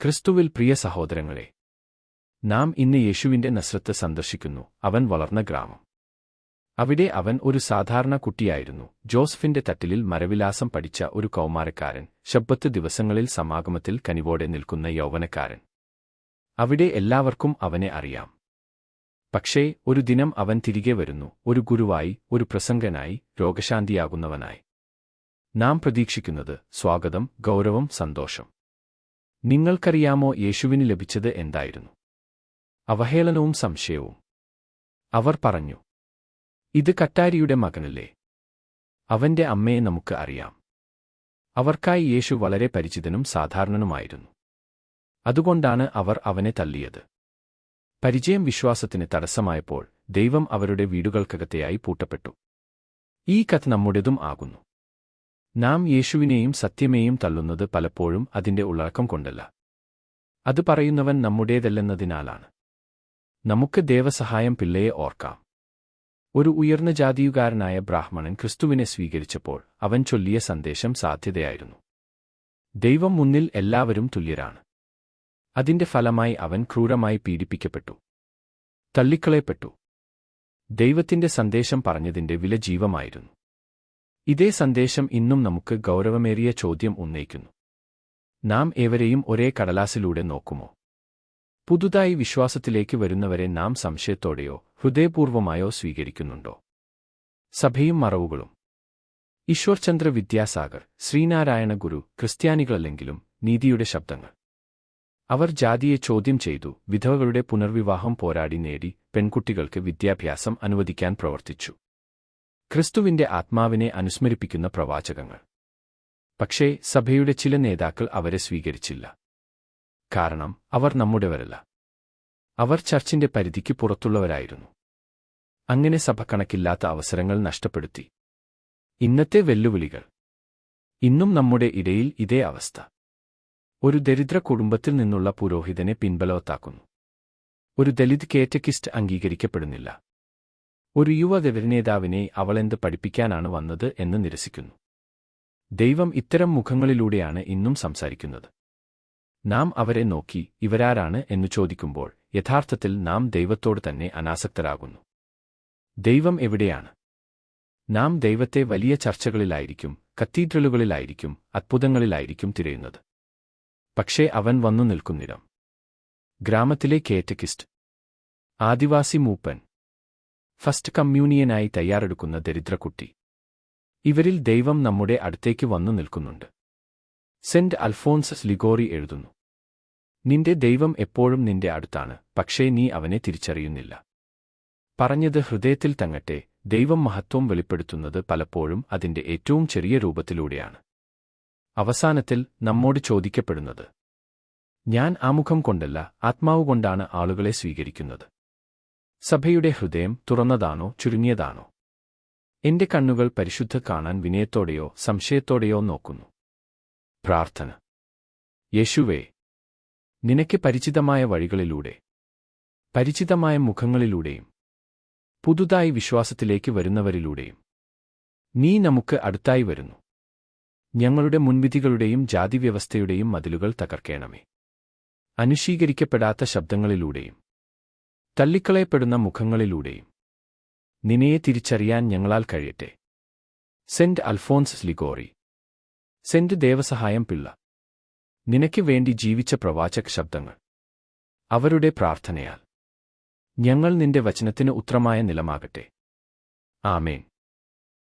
ക്രിസ്തുവിൽ പ്രിയ സഹോദരങ്ങളെ, നാം ഇന്ന് യേശുവിന്റെ നസ്രത്ത് സന്ദർശിക്കുന്നു. അവൻ വളർന്ന ഗ്രാമം. അവിടെ അവൻ ഒരു സാധാരണ കുട്ടിയായിരുന്നു. ജോസഫിന്റെ തട്ടിലിൽ മരവിലാസം പഠിച്ച ഒരു കൗമാരക്കാരൻ, ശബ്ബത്ത് ദിവസങ്ങളിൽ സമാഗമത്തിൽ കനിവോടെ നിൽക്കുന്ന യൗവനക്കാരൻ. അവിടെ എല്ലാവർക്കും അവനെ അറിയാം. പക്ഷേ ഒരു ദിനം അവൻ തിരികെ വരുന്നു, ഒരു ഗുരുവായി, ഒരു പ്രസംഗനായി, രോഗശാന്തിയാകുന്നവനായി. നാം പ്രതീക്ഷിക്കുന്നത് സ്വാഗതം, ഗൗരവം, സന്തോഷം. നിങ്ങൾക്കറിയാമോ യേശുവിന് ലഭിച്ചത് എന്തായിരുന്നു? അവഹേളനവും സംശയവും. അവർ പറഞ്ഞു, ഇത് കറ്റാരിയുടെ മകനല്ലേ? അവന്റെ അമ്മയെ നമുക്ക് അറിയാം. അവർക്കായി യേശു വളരെ പരിചിതനും സാധാരണനുമായിരുന്നു. അതുകൊണ്ടാണ് അവർ അവനെ തള്ളിയത്. പരിചയം വിശ്വാസത്തിന് തടസ്സമായപ്പോൾ ദൈവം അവരുടെ വീടുകൾക്കകത്തെയായി പൂട്ടപ്പെട്ടു. ഈ കഥ നമ്മുടേതും ആകുന്നു. നാം യേശുവിനെയും സത്യമേയും തള്ളുന്നത് പലപ്പോഴും അതിന്റെ ഉള്ളടക്കം കൊണ്ടല്ല, അത് പറയുന്നവൻ നമ്മുടേതല്ലെന്നതിനാലാണ്. നമുക്ക് ദേവസഹായം പിള്ളയെ ഓർക്കാം. ഒരു ഉയർന്ന ജാതിയുകാരനായ ബ്രാഹ്മണൻ ക്രിസ്തുവിനെ സ്വീകരിച്ചപ്പോൾ അവൻ ചൊല്ലിയ സന്ദേശം സാധ്യതയായിരുന്നു. ദൈവം മുന്നിൽ എല്ലാവരും തുല്യരാണ്. അതിന്റെ ഫലമായി അവൻ ക്രൂരമായി പീഡിപ്പിക്കപ്പെട്ടു, തള്ളിക്കളയപ്പെട്ടു. ദൈവത്തിന്റെ സന്ദേശം പറഞ്ഞതിന്റെ വില ജീവമായിരുന്നു. ഇതേ സന്ദേശം ഇന്നും നമുക്ക് ഗൗരവമേറിയ ചോദ്യം ഉന്നയിക്കുന്നു. നാം ഏവരെയും ഒരേ കടലാസിലൂടെ നോക്കുമോ? പുതുതായി വിശ്വാസത്തിലേക്ക് വരുന്നവരെ നാം സംശയത്തോടെയോ ഹൃദയപൂർവമായോ സ്വീകരിക്കുന്നുണ്ടോ? സഭയും മറവുകളും. ഈശ്വർചന്ദ്ര വിദ്യാസാഗർ, ശ്രീനാരായണ ഗുരു ക്രിസ്ത്യാനികളല്ലെങ്കിലും നീതിയുടെ ശബ്ദങ്ങൾ. അവർ ജാതിയെ ചോദ്യം ചെയ്തു, വിധവകളുടെ പുനർവിവാഹം പോരാടി നേടി, പെൺകുട്ടികൾക്ക് വിദ്യാഭ്യാസം അനുവദിക്കാൻ പ്രവർത്തിച്ചു. ക്രിസ്തുവിന്റെ ആത്മാവിനെ അനുസ്മരിപ്പിക്കുന്ന പ്രവാചകങ്ങൾ. പക്ഷേ സഭയുടെ ചില നേതാക്കൾ അവരെ സ്വീകരിച്ചില്ല. കാരണം അവർ നമ്മുടെവരല്ല. അവർ ചർച്ചിന്റെ പരിധിക്ക് പുറത്തുള്ളവരായിരുന്നു. അങ്ങനെ സഭ കണക്കില്ലാത്ത അവസരങ്ങൾ നഷ്ടപ്പെടുത്തി. ഇന്നത്തെ വെല്ലുവിളികൾ. ഇന്നും നമ്മുടെ ഇടയിൽ ഇതേ അവസ്ഥ. ഒരു ദരിദ്ര കുടുംബത്തിൽ നിന്നുള്ള പുരോഹിതനെ പിൻബലവത്താക്കുന്നു. ഒരു ദലിത് കേറ്റക്കിസ്റ്റ് അംഗീകരിക്കപ്പെടുന്നില്ല. ഒരു യുവ നേതാവിനെ അവളെന്ത് പഠിപ്പിക്കാനാണ് വന്നത് എന്ന് നിരസിക്കുന്നു. ദൈവം ഇത്തരം മുഖങ്ങളിലൂടെയാണ് ഇന്നും സംസാരിക്കുന്നത്. നാം അവരെ നോക്കി ഇവരാരാണ് എന്നു ചോദിക്കുമ്പോൾ യഥാർത്ഥത്തിൽ നാം ദൈവത്തോട് തന്നെ അനാസക്തരാകുന്നു. ദൈവം എവിടെയാണ്? നാം ദൈവത്തെ വലിയ ചർച്ചകളിലായിരിക്കും, കത്തീഡ്രലുകളിലായിരിക്കും, അത്ഭുതങ്ങളിലായിരിക്കും തിരയുന്നത്. പക്ഷേ അവൻ വന്നു നിൽക്കുന്നിടം. ഗ്രാമത്തിലെ കേറ്റക്കിസ്റ്റ്, ആദിവാസി മൂപ്പൻ, ഫസ്റ്റ് കമ്മ്യൂണിയനായി തയ്യാറെടുക്കുന്ന ദരിദ്രക്കുട്ടി. ഇവരിൽ ദൈവം നമ്മുടെ അടുത്തേക്ക് വന്നു നിൽക്കുന്നുണ്ട്. സെന്റ് അൽഫോൻസസ് ലിഗോറി എഴുതുന്നു, നിന്റെ ദൈവം എപ്പോഴും നിന്റെ അടുത്താണ്, പക്ഷേ നീ അവനെ തിരിച്ചറിയുന്നില്ല. പറഞ്ഞത് ഹൃദയത്തിൽ തങ്ങട്ടെ. ദൈവം മഹത്വം വെളിപ്പെടുത്തുന്നത് പലപ്പോഴും അതിന്റെ ഏറ്റവും ചെറിയ രൂപത്തിലൂടെയാണ്. അവസാനത്തിൽ നമ്മോട് ചോദിക്കപ്പെടുന്നത്, ഞാൻ ആമുഖം കൊണ്ടല്ല, ആത്മാവുകൊണ്ടാണ് ആളുകളെ സ്വീകരിക്കുന്നത്. സഭയുടെ ഹൃദയം തുറന്നതാണോ ചുരുങ്ങിയതാണോ? എന്റെ കണ്ണുകൾ പരിശുദ്ധ കാണാൻ വിനയത്തോടെയോ സംശയത്തോടെയോ നോക്കുന്നു. പ്രാർത്ഥന. യേശുവേ, നിനക്ക് പരിചിതമായ വഴികളിലൂടെ, പരിചിതമായ മുഖങ്ങളിലൂടെയും, പുതുതായി വിശ്വാസത്തിലേക്ക് വരുന്നവരിലൂടെയും നീ നമുക്ക് അടുത്തായി വരുന്നു. ഞങ്ങളുടെ മുൻവിധികളുടെയും ജാതിവ്യവസ്ഥയുടെയും മതിലുകൾ തകർക്കേണമേ. അനുശീകരിക്കപ്പെടാത്ത ശബ്ദങ്ങളിലൂടെയും തള്ളിക്കളയപ്പെടുന്ന മുഖങ്ങളിലൂടെയും നിനയെ തിരിച്ചറിയാൻ ഞങ്ങളാൽ കഴിയട്ടെ. Saint Alphonsus Liguori. Saint Devasahayam Pillai. നിനക്ക് വേണ്ടി ജീവിച്ച പ്രവാചക ശബ്ദങ്ങൾ. അവരുടെ പ്രാർത്ഥനയാൽ ഞങ്ങൾ നിന്റെ വചനത്തിന് ഉത്തരമായ നിലമാകട്ടെ. ആമേൻ.